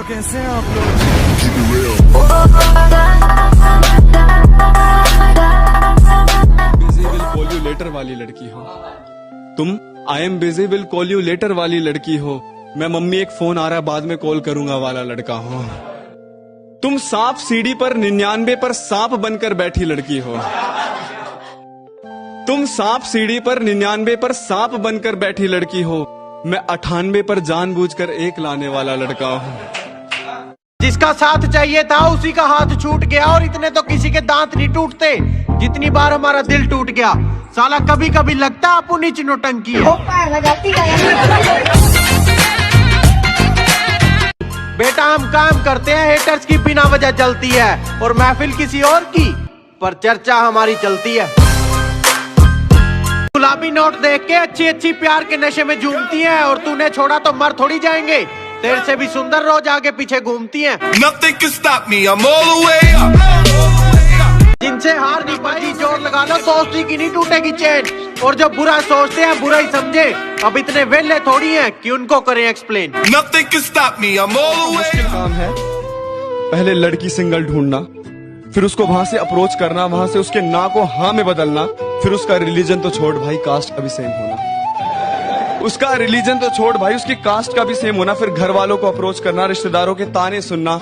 कैसे हैं आप लोग? Busy will call you later वाली लड़की हो तुम। I am busy will call you later वाली लड़की हो। मैं मम्मी एक फोन आ रहा है बाद में कॉल करूंगा वाला लड़का हो। तुम सांप सीढ़ी पर 99 पर सांप बनकर बैठी लड़की हो। तुम सांप सीढ़ी पर 99 पर सांप बनकर बैठी लड़की हो। मैं 98 पर जानबूझकर एक लाने वाला लड़का हूँ। जिसका साथ चाहिए था उसी का हाथ छूट गया, और इतने तो किसी के दांत नहीं टूटते जितनी बार हमारा दिल टूट गया। साला कभी कभी लगता है अपनी नौटंकी है। बेटा हम काम करते हैं, हेटर्स की बिना वजह चलती है, और महफिल किसी और की पर चर्चा हमारी चलती है। गुलाबी नोट देख के अच्छी अच्छी प्यार के नशे में झूमती है, और तूने छोड़ा तो मर थोड़ी जाएंगे। तेरे से भी सुंदर रोज आगे पीछे घूमती हैं। Nothing can stop me, I'm all the way up. जिनसे हार नहीं पाई जोर लगा लो, सोचती की नहीं टूटेगी चैन। और जो बुरा सोचते हैं बुरा ही समझे, अब इतने वेले थोड़ी हैं कि उनको करें explain. Nothing can stop me, I'm all the way मुश्किल up. काम है पहले लड़की सिंगल ढूंढना, फिर उसको वहां से अप्रोच करना, वहां से उसके ना को हाँ में बदलना, फिर उसका रिलीजन तो छोड़ भाई कास्ट का भी सेम होना। उसका रिलीजन तो छोड़ भाई उसकी कास्ट का भी सेम होना, फिर घर वालों को अप्रोच करना, रिश्तेदारों के ताने सुनना,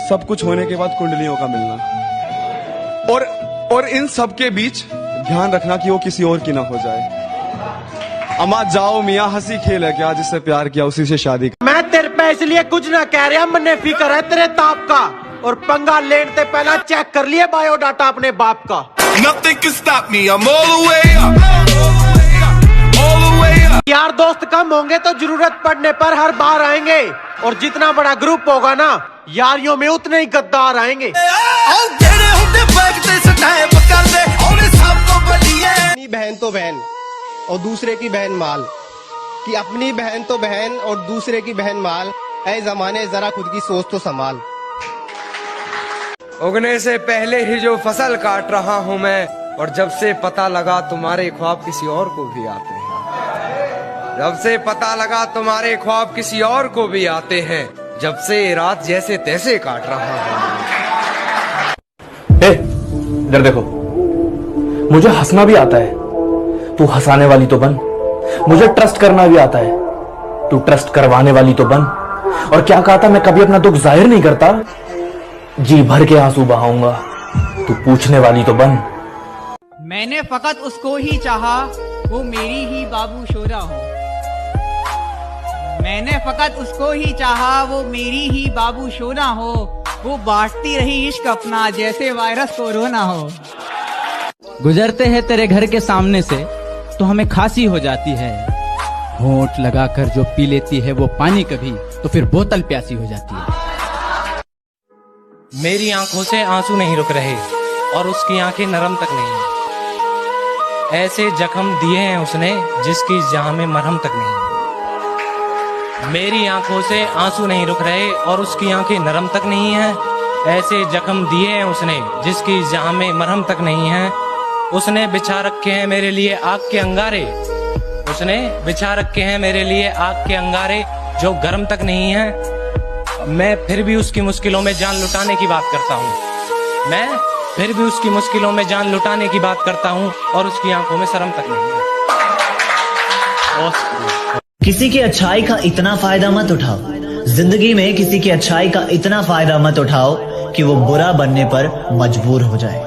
सब कुछ होने के बाद कुंडलियों का मिलना। और इन सब के बीच ध्यान रखना कि वो किसी और की ना हो जाए। अमा जाओ मियाँ हंसी खेल है क्या, जिससे प्यार किया उसी से शादी कर। मैं तेरे पे इसलिए कुछ ना कह रहा, मन्ने फिक्र है तेरे ताप का, और पंगा लेने पहला चेक कर लिए बायोडाटा अपने बाप का। Nothing can stop me, I'm all the way up. All the way up. यार दोस्त कम होंगे तो जरूरत पड़ने पर हर बार आएंगे, और जितना बड़ा ग्रुप होगा ना यारियों में उतने ही गद्दार आएंगे। अपनी बहन तो बहन और दूसरे की बहन माल, कि अपनी बहन तो बहन और दूसरे की बहन माल। ऐ जमाने जरा खुद की सोच तो संभाल। उगने से पहले ही जो फसल काट रहा हूँ मैं, और जब से पता लगा तुम्हारे ख्वाब किसी और को भी आते हैं। जब से पता लगा तुम्हारे ख्वाब किसी और को भी आते हैं, जब से रात जैसे तैसे काट रहा हूँ। इधर देखो, मुझे हंसना भी आता है, तू हंसाने वाली तो बन। मुझे ट्रस्ट करना भी आता है, तू ट्रस्ट करवाने वाली तो बन। और क्या कहा था, मैं कभी अपना दुख जाहिर नहीं करता, जी भर के आंसू बहाऊंगा, तू पूछने वाली तो बन। मैंने फकत उसको ही चाहा, वो मेरी ही बाबू शोरा हो। मैंने फकत उसको ही चाहा, वो मेरी ही बाबू शोरा हो। वो बांटती रही इश्क अपना जैसे वायरस कोरोना हो। गुजरते हैं तेरे घर के सामने से तो हमें खांसी हो जाती है। होंठ लगाकर जो पी लेती है वो पानी कभी, तो फिर बोतल प्यासी हो जाती है। मेरी आंखों से आंसू नहीं रुक रहे, और उसकी आंखें नरम तक नहीं। ऐसे जख्म दिए हैं उसने जिसकी जहां में मरहम तक नहीं। मेरी आंखों से आंसू नहीं रुक रहे, और उसकी आंखें नरम तक नहीं है। ऐसे जख्म दिए हैं उसने जिसकी जहां में मरहम तक नहीं है। उसने बिछा रखे हैं मेरे लिए आग के अंगारे, उसने बिछा रखे हैं मेरे लिए आग के अंगारे जो गर्म तक नहीं है। मैं फिर भी उसकी मुश्किलों में जान लुटाने की बात करता हूँ। मैं फिर भी उसकी मुश्किलों में जान लुटाने की बात करता हूँ, और उसकी आंखों में शर्म तक नहीं है। किसी की अच्छाई का इतना फायदा मत उठाओ, जिंदगी में किसी की अच्छाई का इतना फायदा मत उठाओ कि वो बुरा बनने पर मजबूर हो जाए।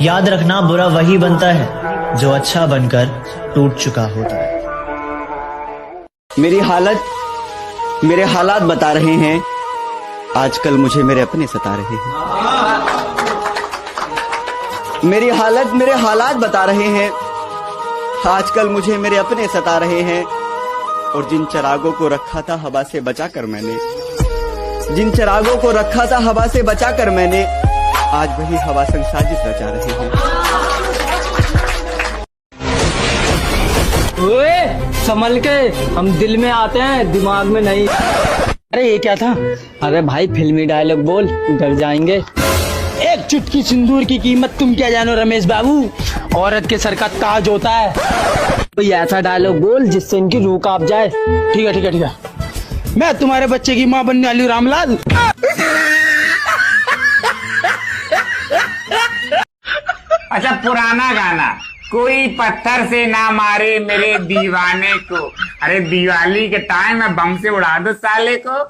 याद रखना, बुरा वही बनता है जो अच्छा बनकर टूट चुका होता है। मेरे हालात बता रहे हैं, आजकल मुझे मेरे अपने सता रहे हैं। मेरे हालात बता रहे हैं, आजकल मुझे मेरे अपने सता रहे हैं। और जिन चिरागों को रखा था हवा से बचाकर मैंने, जिन चिरागों को रखा था हवा से बचाकर मैंने, आज वही हवा संग साजिश रचा रहे हैं। ओए संभल के, हम दिल में आते हैं दिमाग में नहीं। अरे ये क्या था? अरे भाई फिल्मी डायलॉग बोल, डर जाएंगे। एक चुटकी सिंदूर की कीमत तुम क्या जानो रमेश बाबू, औरत के सर का ताज होता है। कोई ऐसा डायलॉग बोल जिससे इनकी रूह कांप जाए। ठीक है ठीक है ठीक है। मैं तुम्हारे बच्चे की माँ बनने वाली हूँ रामलाल। अच्छा पुराना गाना, कोई पत्थर से ना मारे मेरे दीवाने को, अरे दिवाली के टाइम में बम से उड़ा दो साले को।